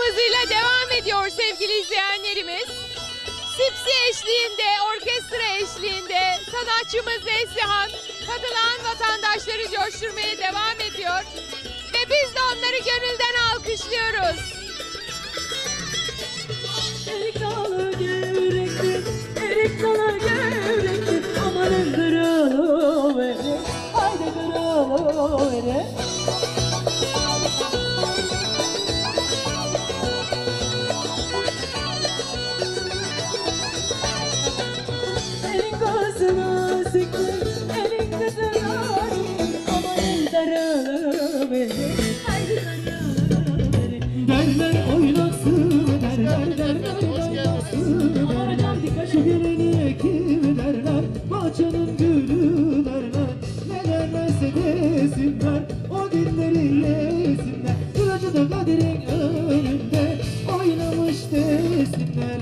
hızıyla devam ediyor sevgili izleyenlerimiz. Sipsi eşliğinde, orkestra eşliğinde sanatçımız Neslihan katılan vatandaşları coşturmaya devam ediyor. Ve biz de onları gönülden alkışlıyoruz. Erik dalı gevrektir, erik dalı gevrektir. Amanın kırılıveri, haydi kırılıveri. Elin kızına sıktı, elin kızına sıktı. Amanın darılıveri, haydi darılıveri. Derler oynasın, derler oynasın. Şu geleni kim derler, bahçenin gülü derler. Ne derlerse desinler, o dilleri yesinler. Kılıcı da Kadir'in önünde oynamış desinler.